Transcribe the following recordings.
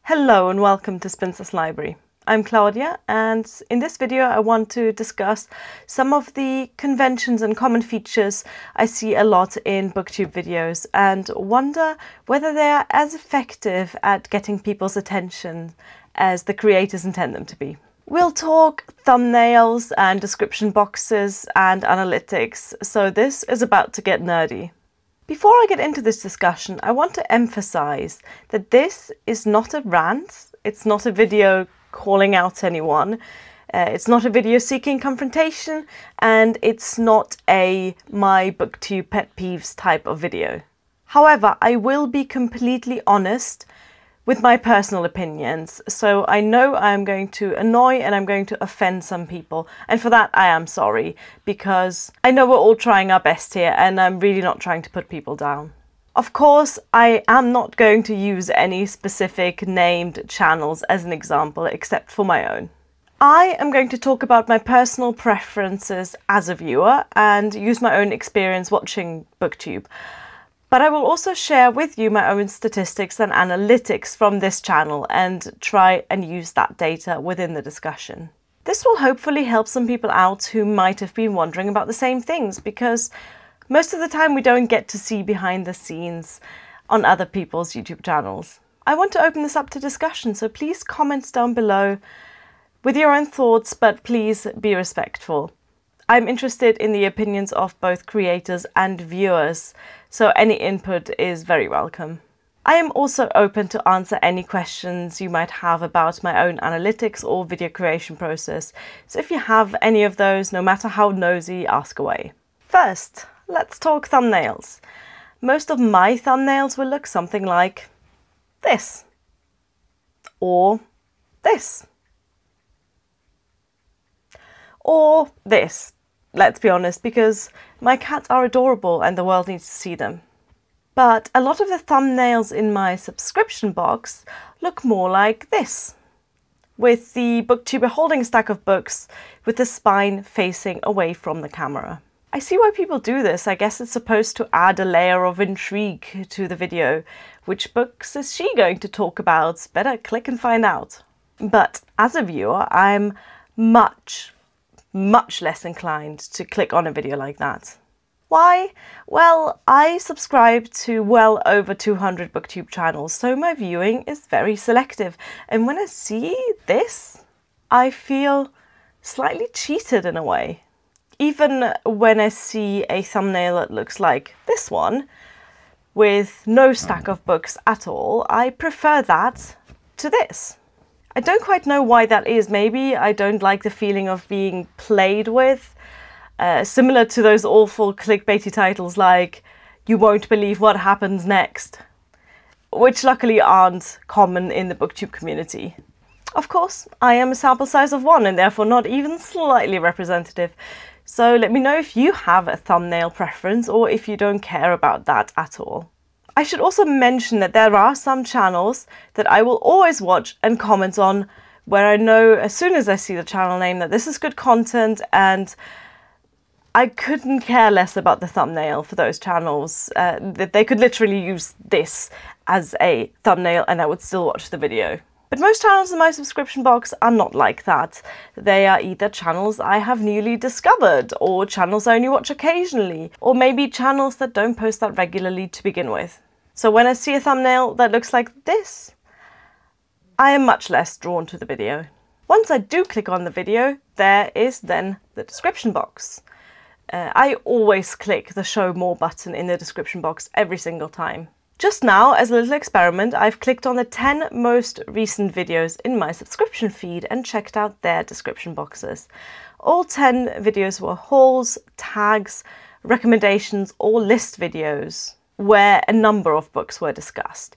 Hello and welcome to Spinster's Library. I'm Claudia, and in this video I want to discuss some of the conventions and common features I see a lot in Booktube videos and wonder whether they are as effective at getting people's attention as the creators intend them to be. We'll talk thumbnails and description boxes and analytics, so this is about to get nerdy. Before I get into this discussion, I want to emphasize that this is not a rant, it's not a video calling out anyone, it's not a video seeking confrontation, and it's not a my Booktube pet peeves type of video. However, I will be completely honest with my personal opinions, so I know I'm going to annoy and I'm going to offend some people, and for that I am sorry, because I know we're all trying our best here and I'm really not trying to put people down. Of course, I am not going to use any specific named channels as an example, except for my own. I am going to talk about my personal preferences as a viewer and use my own experience watching Booktube. But I will also share with you my own statistics and analytics from this channel and try and use that data within the discussion. This will hopefully help some people out who might have been wondering about the same things, because most of the time we don't get to see behind the scenes on other people's YouTube channels. I want to open this up to discussion, so please comment down below with your own thoughts, but please be respectful. I'm interested in the opinions of both creators and viewers, so any input is very welcome. I am also open to answer any questions you might have about my own analytics or video creation process, so if you have any of those, no matter how nosy, ask away. First, let's talk thumbnails. Most of my thumbnails will look something like this, or this, or this. Let's be honest, because my cats are adorable and the world needs to see them. But a lot of the thumbnails in my subscription box look more like this, with the booktuber holding a stack of books with the spine facing away from the camera. I see why people do this. I guess it's supposed to add a layer of intrigue to the video. Which books is she going to talk about? Better click and find out. But as a viewer, I'm much less inclined to click on a video like that. Why? Well, I subscribe to well over 200 Booktube channels, so my viewing is very selective. And when I see this, I feel slightly cheated in a way. Even when I see a thumbnail that looks like this one, with no stack of books at all, I prefer that to this. I don't quite know why that is. Maybe I don't like the feeling of being played with, similar to those awful clickbaity titles like "You won't believe what happens next," which luckily aren't common in the Booktube community. Of course, I am a sample size of one and therefore not even slightly representative, so let me know if you have a thumbnail preference or if you don't care about that at all. I should also mention that there are some channels that I will always watch and comment on, where I know as soon as I see the channel name that this is good content, and I couldn't care less about the thumbnail for those channels. That they could literally use this as a thumbnail and I would still watch the video. But most channels in my subscription box are not like that. They are either channels I have newly discovered, or channels I only watch occasionally, or maybe channels that don't post that regularly to begin with. So when I see a thumbnail that looks like this, I am much less drawn to the video. Once I do click on the video, there is then the description box. I always click the show more button in the description box every single time. Just now, as a little experiment, I've clicked on the 10 most recent videos in my subscription feed and checked out their description boxes. All 10 videos were hauls, tags, recommendations, or list videos where a number of books were discussed.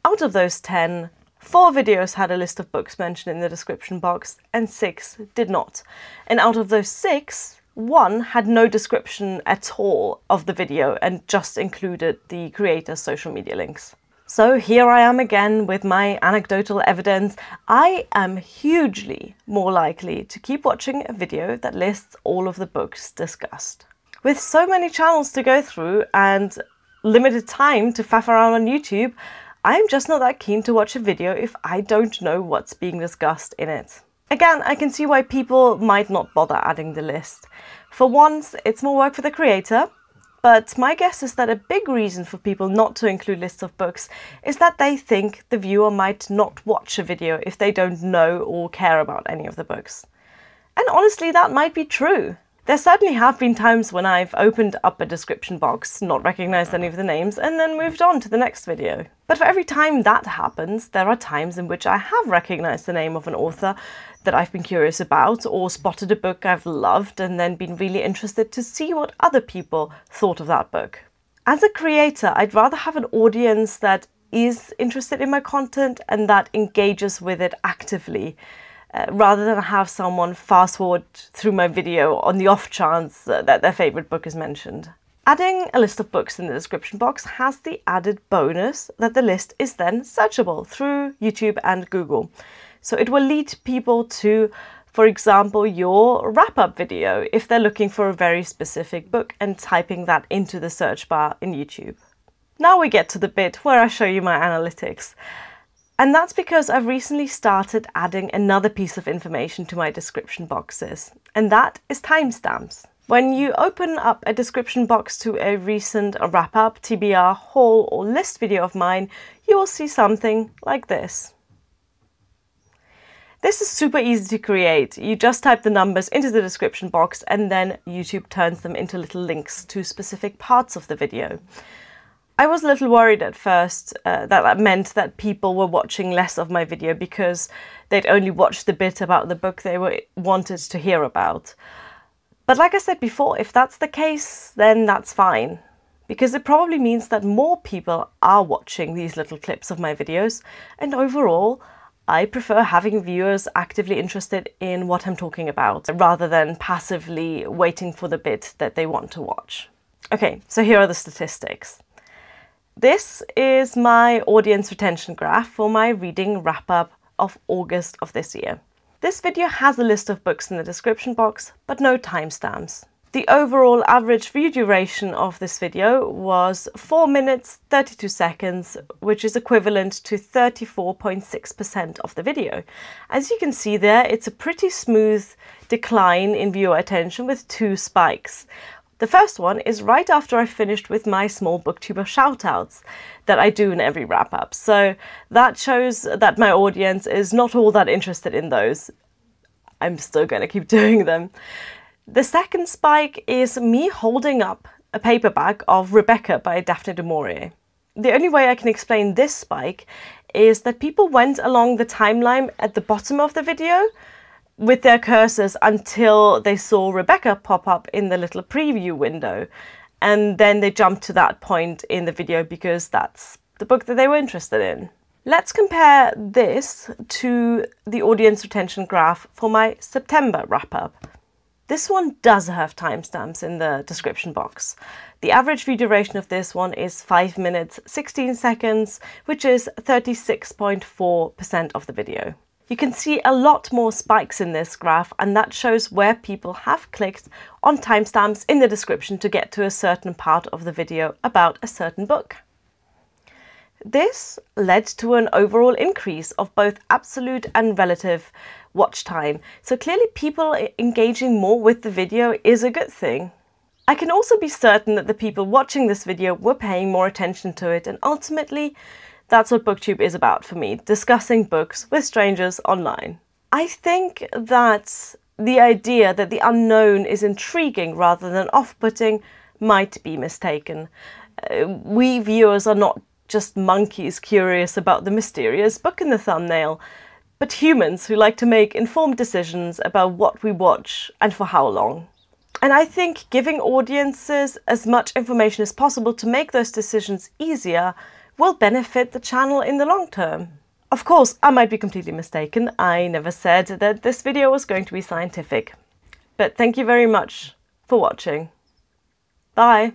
Out of those 10, 4 videos had a list of books mentioned in the description box and 6 did not. And out of those 6, 1 had no description at all of the video and just included the creator's social media links. So here I am again with my anecdotal evidence. I am hugely more likely to keep watching a video that lists all of the books discussed. With so many channels to go through and limited time to faff around on YouTube, I'm just not that keen to watch a video if I don't know what's being discussed in it. Again, I can see why people might not bother adding the list. For once, it's more work for the creator, but my guess is that a big reason for people not to include lists of books is that they think the viewer might not watch a video if they don't know or care about any of the books. And honestly, that might be true. There certainly have been times when I've opened up a description box, not recognised any of the names, and then moved on to the next video. But for every time that happens, there are times in which I have recognised the name of an author that I've been curious about, or spotted a book I've loved and then been really interested to see what other people thought of that book. As a creator, I'd rather have an audience that is interested in my content and that engages with it actively, rather than have someone fast forward through my video on the off chance that their favourite book is mentioned. Adding a list of books in the description box has the added bonus that the list is then searchable through YouTube and Google. So it will lead people to, for example, your wrap-up video if they're looking for a very specific book and typing that into the search bar in YouTube. Now we get to the bit where I show you my analytics. And that's because I've recently started adding another piece of information to my description boxes, and that is timestamps. When you open up a description box to a recent wrap-up, TBR, haul or list video of mine, you will see something like this. This is super easy to create. You just type the numbers into the description box and then YouTube turns them into little links to specific parts of the video. I was a little worried at first that meant that people were watching less of my video because they'd only watched the bit about the book they wanted to hear about. But like I said before, if that's the case, then that's fine, because it probably means that more people are watching these little clips of my videos, and overall, I prefer having viewers actively interested in what I'm talking about, rather than passively waiting for the bit that they want to watch. Okay, so here are the statistics. This is my audience retention graph for my reading wrap-up of August of this year. This video has a list of books in the description box, but no timestamps. The overall average view duration of this video was 4 minutes 32 seconds, which is equivalent to 34.6% of the video. As you can see there, it's a pretty smooth decline in viewer attention with 2 spikes. The first one is right after I finished with my small booktuber shoutouts that I do in every wrap-up. So that shows that my audience is not all that interested in those. I'm still going to keep doing them. The second spike is me holding up a paperback of Rebecca by Daphne du Maurier. The only way I can explain this spike is that people went along the timeline at the bottom of the video with their cursors until they saw Rebecca pop up in the little preview window, and then they jumped to that point in the video because that's the book that they were interested in. Let's compare this to the audience retention graph for my September wrap-up. This one does have timestamps in the description box. The average view duration of this one is 5 minutes 16 seconds, which is 36.4% of the video. You can see a lot more spikes in this graph, and that shows where people have clicked on timestamps in the description to get to a certain part of the video about a certain book. This led to an overall increase of both absolute and relative watch time, so clearly people engaging more with the video is a good thing. I can also be certain that the people watching this video were paying more attention to it, and ultimately that's what Booktube is about for me, discussing books with strangers online. I think that the idea that the unknown is intriguing rather than off-putting might be mistaken. We viewers are not just monkeys curious about the mysterious book in the thumbnail, but humans who like to make informed decisions about what we watch and for how long. And I think giving audiences as much information as possible to make those decisions easier will benefit the channel in the long term. Of course, I might be completely mistaken. I never said that this video was going to be scientific. But thank you very much for watching. Bye!